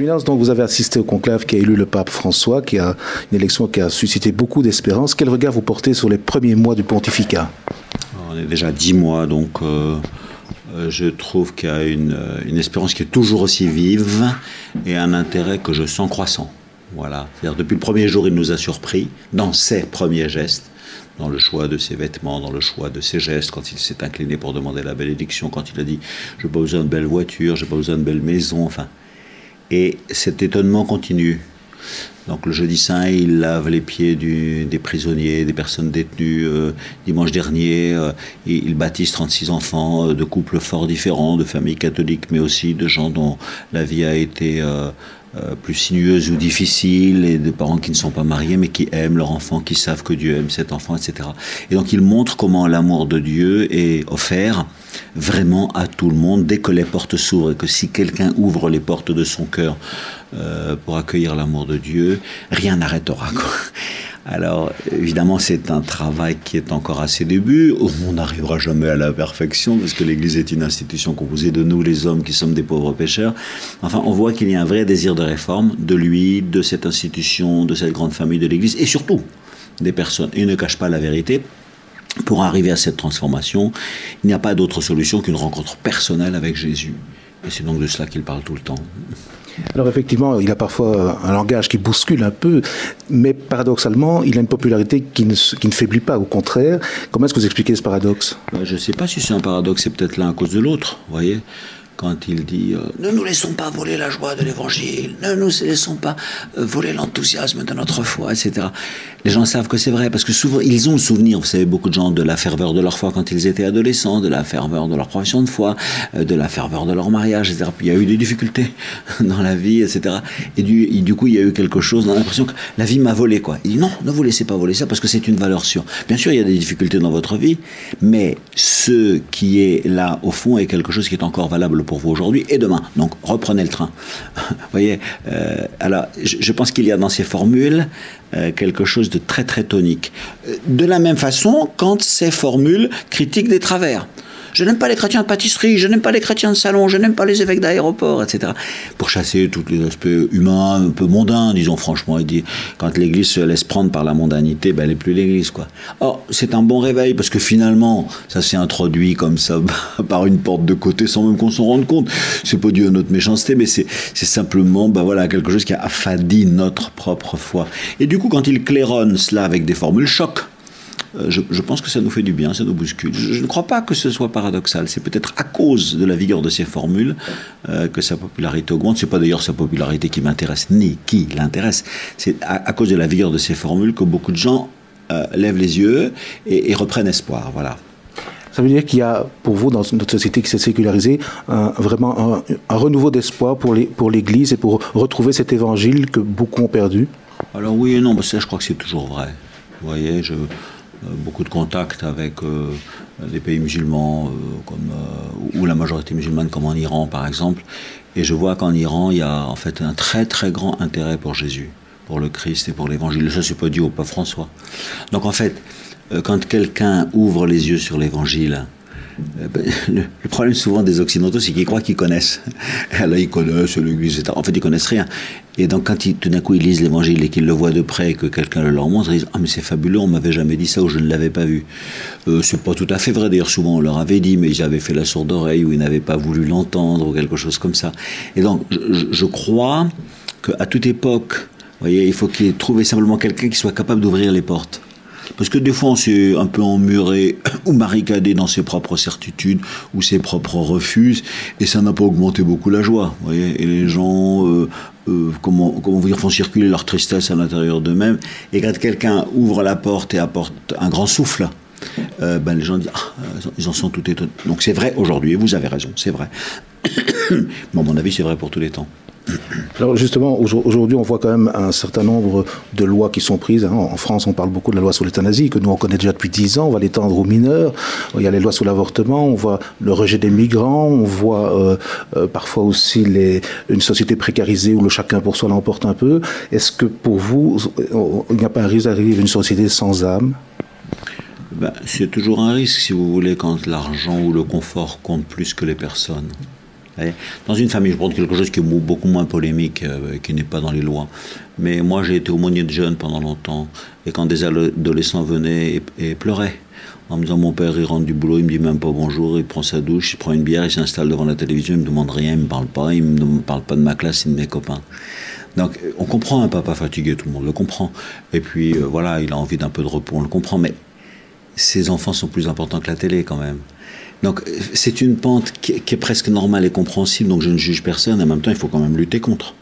Éminence, donc vous avez assisté au conclave qui a élu le pape François, qui a une élection qui a suscité beaucoup d'espérance. Quel regard vous portez sur les premiers mois du pontificat? On est déjà 10 mois, donc je trouve qu'il y a une espérance qui est toujours aussi vive et un intérêt que je sens croissant. Voilà. C'est-à-dire, depuis le premier jour, il nous a surpris dans ses premiers gestes, dans le choix de ses vêtements, dans le choix de ses gestes, quand il s'est incliné pour demander la bénédiction, quand il a dit « je n'ai pas besoin de belle voiture, je n'ai pas besoin de belle maison », enfin. Et cet étonnement continue. Donc le jeudi saint, il lave les pieds des prisonniers, des personnes détenues. Dimanche dernier, il baptise 36 enfants de couples fort différents, de familles catholiques, mais aussi de gens dont la vie a été plus sinueuse ou difficile, et de parents qui ne sont pas mariés, mais qui aiment leur enfant, qui savent que Dieu aime cet enfant, etc. Et donc il montre comment l'amour de Dieu est offert vraiment à tout le monde dès que les portes s'ouvrent, et que si quelqu'un ouvre les portes de son cœur pour accueillir l'amour de Dieu, rien n'arrêtera, quoi. Alors, évidemment, c'est un travail qui est encore à ses débuts. On n'arrivera jamais à la perfection, parce que l'Église est une institution composée de nous, les hommes, qui sommes des pauvres pécheurs. Enfin, on voit qu'il y a un vrai désir de réforme de lui, de cette institution, de cette grande famille de l'Église, et surtout des personnes. Et il ne cache pas la vérité. Pour arriver à cette transformation, il n'y a pas d'autre solution qu'une rencontre personnelle avec Jésus. Et c'est donc de cela qu'il parle tout le temps. Alors effectivement, il a parfois un langage qui bouscule un peu, mais paradoxalement, il a une popularité qui ne faiblit pas, au contraire. Comment est-ce que vous expliquez ce paradoxe? Je ne sais pas si c'est un paradoxe, c'est peut-être l'un à cause de l'autre, vous voyez. Quand il dit ne nous laissons pas voler la joie de l'Évangile, ne nous laissons pas voler l'enthousiasme de notre foi, etc. Les gens savent que c'est vrai, parce que souvent, ils ont le souvenir, vous savez, beaucoup de gens, de la ferveur de leur foi quand ils étaient adolescents, de la ferveur de leur profession de foi, de la ferveur de leur mariage, etc. Puis il y a eu des difficultés dans la vie, etc. Et du coup, il y a eu quelque chose, on a l'impression que la vie m'a volé, quoi. Il dit non, ne vous laissez pas voler ça, parce que c'est une valeur sûre. Bien sûr, il y a des difficultés dans votre vie, mais ce qui est là, au fond, est quelque chose qui est encore valable pour vous aujourd'hui et demain. Donc, reprenez le train. Vous voyez, alors, je pense qu'il y a dans ces formules quelque chose de très très tonique. De la même façon, quand ces formules critiquent des travers. Je n'aime pas les chrétiens de pâtisserie, je n'aime pas les chrétiens de salon, je n'aime pas les évêques d'aéroport, etc. Pour chasser tous les aspects humains, un peu mondains, disons franchement. Il dit, quand l'Église se laisse prendre par la mondanité, ben, elle n'est plus l'Église, quoi. Or, c'est un bon réveil, parce que finalement, ça s'est introduit comme ça, par une porte de côté, sans même qu'on s'en rende compte. C'est pas dû à notre méchanceté, mais c'est simplement, ben voilà, quelque chose qui a affadi notre propre foi. Et du coup, quand il claironne cela avec des formules choc, je pense que ça nous fait du bien, ça nous bouscule. Je ne crois pas que ce soit paradoxal. C'est peut-être à cause de la vigueur de ces formules que sa popularité augmente. C'est pas d'ailleurs sa popularité qui m'intéresse, ni qui l'intéresse. C'est à cause de la vigueur de ces formules que beaucoup de gens lèvent les yeux et reprennent espoir. Voilà. Ça veut dire qu'il y a, pour vous, dans notre société qui s'est sécularisée, vraiment un renouveau d'espoir pour l'Église et pour retrouver cet évangile que beaucoup ont perdu? Alors oui et non, ça je crois que c'est toujours vrai. Vous voyez, beaucoup de contacts avec des pays musulmans ou la majorité musulmane comme en Iran par exemple, et je vois qu'en Iran il y a en fait un très très grand intérêt pour Jésus, pour le Christ et pour l'Évangile. Ça c'est pas dû au pape François. Donc en fait, quand quelqu'un ouvre les yeux sur l'Évangile, le problème souvent des Occidentaux, c'est qu'ils croient qu'ils connaissent. Là, ils connaissent l'Église, etc. En fait, ils connaissent rien. Et donc, quand tout d'un coup, ils lisent l'Évangile et qu'ils le voient de près et que quelqu'un le leur montre, ils disent « Ah, mais c'est fabuleux, on m'avait jamais dit ça ou je ne l'avais pas vu. » C'est pas tout à fait vrai, d'ailleurs, souvent on leur avait dit, mais ils avaient fait la sourde oreille ou ils n'avaient pas voulu l'entendre ou quelque chose comme ça. Et donc, je crois qu'à toute époque, vous voyez, il faut qu'il ait trouvé simplement quelqu'un qui soit capable d'ouvrir les portes. Parce que des fois, on s'est un peu emmuré ou barricadé dans ses propres certitudes ou ses propres refus, et ça n'a pas augmenté beaucoup la joie. Vous voyez, et les gens, comment vous dire, font circuler leur tristesse à l'intérieur d'eux-mêmes. Et quand quelqu'un ouvre la porte et apporte un grand souffle, ben les gens disent ils en sont tout étonnés. Donc c'est vrai aujourd'hui, et vous avez raison, c'est vrai. Mais à mon avis, c'est vrai pour tous les temps. Alors justement, aujourd'hui, on voit quand même un certain nombre de lois qui sont prises. En France, on parle beaucoup de la loi sur l'euthanasie, que nous, on connaît déjà depuis 10 ans. On va l'étendre aux mineurs. Il y a les lois sur l'avortement, on voit le rejet des migrants, on voit parfois aussi une société précarisée où le chacun pour soi l'emporte un peu. Est-ce que pour vous, il n'y a pas un risque d'arriver à une société sans âme? Ben, c'est toujours un risque, si vous voulez, quand l'argent ou le confort compte plus que les personnes. Dans une famille, je prends quelque chose qui est beaucoup moins polémique, qui n'est pas dans les lois. Mais moi, j'ai été aumônier de jeunes pendant longtemps. Et quand des adolescents venaient et pleuraient, en me disant, mon père, il rentre du boulot, il me dit même pas bonjour, il prend sa douche, il prend une bière, il s'installe devant la télévision, il me demande rien, il me parle pas, il me parle pas de ma classe ni de mes copains. Donc, on comprend un papa fatigué, tout le monde le comprend. Et puis, voilà, il a envie d'un peu de repos, on le comprend. Mais ses enfants sont plus importants que la télé, quand même. Donc, c'est une pente qui est presque normale et compréhensible, donc je ne juge personne. En même temps, il faut quand même lutter contre.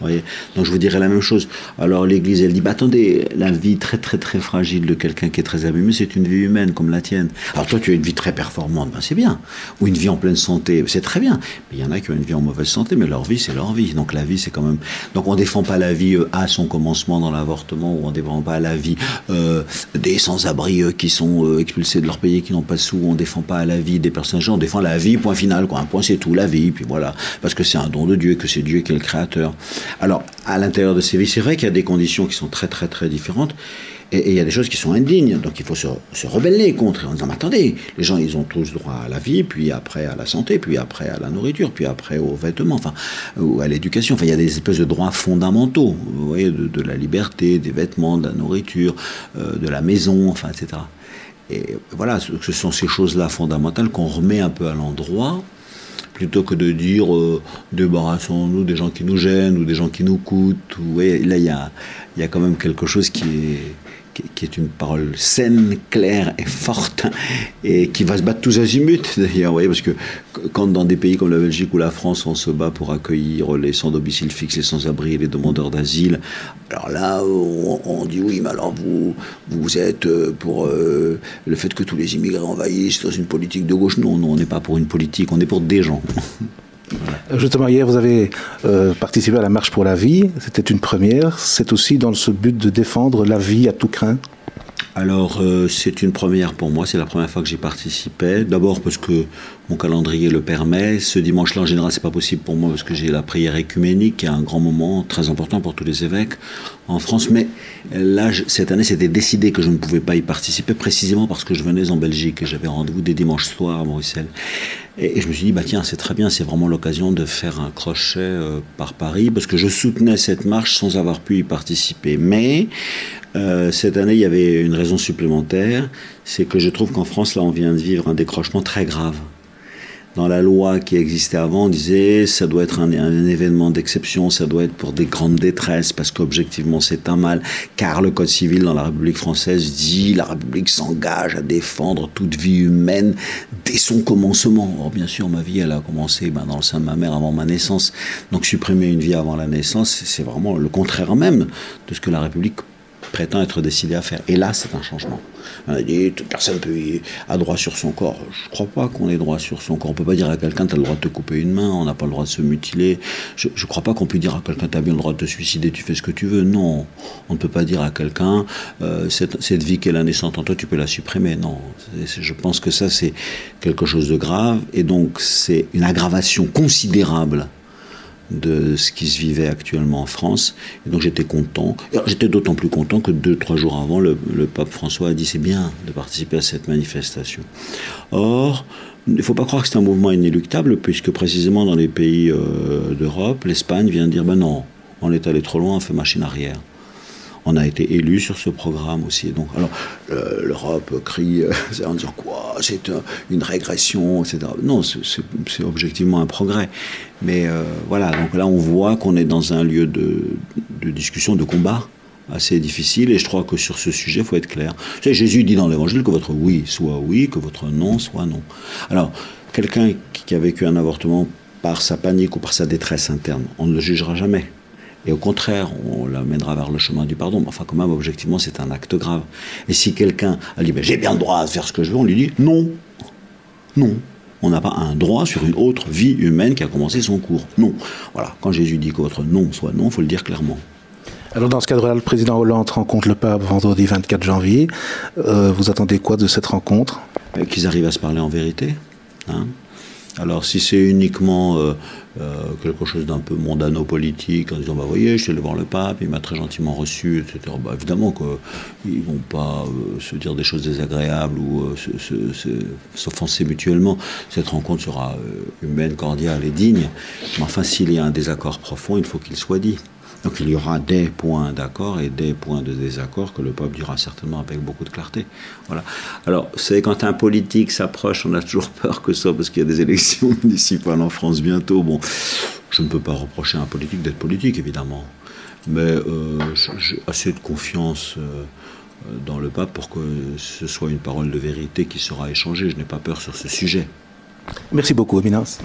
Vous voyez, donc je vous dirais la même chose. Alors l'Église, elle dit, bah attendez, la vie très très très fragile de quelqu'un qui est très abîmé, c'est une vie humaine comme la tienne. Alors toi, tu as une vie très performante, ben c'est bien. Ou une vie en pleine santé, c'est très bien. Mais il y en a qui ont une vie en mauvaise santé, mais leur vie, c'est leur vie. Donc la vie, c'est quand même... Donc on ne défend pas la vie à son commencement dans l'avortement, ou on ne défend pas la vie des sans-abri qui sont expulsés de leur pays, qui n'ont pas de sous, on ne défend pas la vie des personnes âgées, on défend la vie, point final, quoi. Un point, c'est tout, la vie, puis voilà. Parce que c'est un don de Dieu, que c'est Dieu qui est le créateur. Alors, à l'intérieur de ces vies, c'est vrai qu'il y a des conditions qui sont très, très, très différentes. Et il y a des choses qui sont indignes. Donc, il faut se rebeller contre. En disant, mais attendez, les gens, ils ont tous droit à la vie, puis après à la santé, puis après à la nourriture, puis après aux vêtements, enfin, ou à l'éducation. Enfin, il y a des espèces de droits fondamentaux. Vous voyez, de la liberté, des vêtements, de la nourriture, de la maison, enfin, etc. Et voilà, ce sont ces choses-là fondamentales qu'on remet un peu à l'endroit, plutôt que de dire débarrassons-nous des gens qui nous gênent ou des gens qui nous coûtent. Ouais, là, il y a quand même quelque chose qui est une parole saine, claire et forte, et qui va se battre tous azimuts, d'ailleurs. Vous voyez, parce que quand dans des pays comme la Belgique ou la France, on se bat pour accueillir les sans domicile fixe, les sans-abri, les demandeurs d'asile, alors là, on dit oui, mais alors vous êtes pour le fait que tous les immigrés envahissent dans une politique de gauche. Non, on n'est pas pour une politique, on est pour des gens. Voilà. Justement, hier, vous avez participé à la Marche pour la vie. C'était une première. C'est aussi dans ce but de défendre la vie à tout crin. Alors, c'est une première pour moi. C'est la première fois que j'y participais. D'abord parce que mon calendrier le permet. Ce dimanche-là, en général, c'est pas possible pour moi parce que j'ai la prière écuménique, qui est un grand moment très important pour tous les évêques en France. Mais là, cette année, c'était décidé que je ne pouvais pas y participer, précisément parce que je venais en Belgique et j'avais rendez-vous des dimanches soirs à Bruxelles. Et je me suis dit, bah tiens, c'est très bien, c'est vraiment l'occasion de faire un crochet par Paris, parce que je soutenais cette marche sans avoir pu y participer. Mais cette année, il y avait une raison supplémentaire, c'est que je trouve qu'en France, là, on vient de vivre un décrochement très grave. Dans la loi qui existait avant, on disait ça doit être un événement d'exception, ça doit être pour des grandes détresses, parce qu'objectivement c'est un mal, car le Code civil dans la République française dit la République s'engage à défendre toute vie humaine dès son commencement. Or bien sûr, ma vie elle a commencé dans le sein de ma mère avant ma naissance, donc supprimer une vie avant la naissance, c'est vraiment le contraire même de ce que la République prétend être décidé à faire. Et là, c'est un changement. On a dit, toute personne a droit sur son corps. Je ne crois pas qu'on ait droit sur son corps. On ne peut pas dire à quelqu'un, tu as le droit de te couper une main, on n'a pas le droit de se mutiler. Je ne crois pas qu'on puisse dire à quelqu'un, tu as bien le droit de te suicider, tu fais ce que tu veux. Non, on ne peut pas dire à quelqu'un, cette vie qu'elle a naissante en toi, tu peux la supprimer. Non, je pense que ça, c'est quelque chose de grave. Et donc, c'est une aggravation considérable de ce qui se vivait actuellement en France. Et donc j'étais content. J'étais d'autant plus content que 2-3 jours avant, le pape François a dit c'est bien de participer à cette manifestation. Or, il ne faut pas croire que c'est un mouvement inéluctable, puisque précisément dans les pays d'Europe, l'Espagne vient de dire ben non, on est allé trop loin, on fait machine arrière. On a été élu sur ce programme aussi. Donc, alors, l'Europe crie en disant quoi, c'est une régression, etc. Non, c'est objectivement un progrès. Mais voilà, donc là, on voit qu'on est dans un lieu de discussion, de combat assez difficile. Et je crois que sur ce sujet, il faut être clair. Vous savez, Jésus dit dans l'Évangile que votre oui soit oui, que votre non soit non. Alors, quelqu'un qui a vécu un avortement par sa panique ou par sa détresse interne, on ne le jugera jamais. Et au contraire, on l'amènera vers le chemin du pardon. Enfin, quand même, objectivement, c'est un acte grave. Et si quelqu'un a dit, j'ai bien le droit de faire ce que je veux, on lui dit, non. Non. On n'a pas un droit sur une autre vie humaine qui a commencé son cours. Non. Voilà. Quand Jésus dit que votre non soit non, il faut le dire clairement. Alors, dans ce cadre-là, le président Hollande rencontre le pape vendredi 24 janvier. Vous attendez quoi de cette rencontre ? Qu'ils arrivent à se parler en vérité. Hein ? Alors si c'est uniquement quelque chose d'un peu mondano-politique, en disant, bah voyez, je suis allé voir le pape, il m'a très gentiment reçu, etc. Bah, évidemment qu'ils ne vont pas se dire des choses désagréables ou s'offenser mutuellement. Cette rencontre sera humaine, cordiale et digne. Mais enfin, s'il y a un désaccord profond, il faut qu'il soit dit. Donc il y aura des points d'accord et des points de désaccord que le pape dira certainement avec beaucoup de clarté. Voilà. Alors, vous savez, quand un politique s'approche, on a toujours peur que ce soit parce qu'il y a des élections municipales en France bientôt. Bon, je ne peux pas reprocher à un politique d'être politique, évidemment. Mais j'ai assez de confiance dans le pape pour que ce soit une parole de vérité qui sera échangée. Je n'ai pas peur sur ce sujet. Merci beaucoup, Éminence.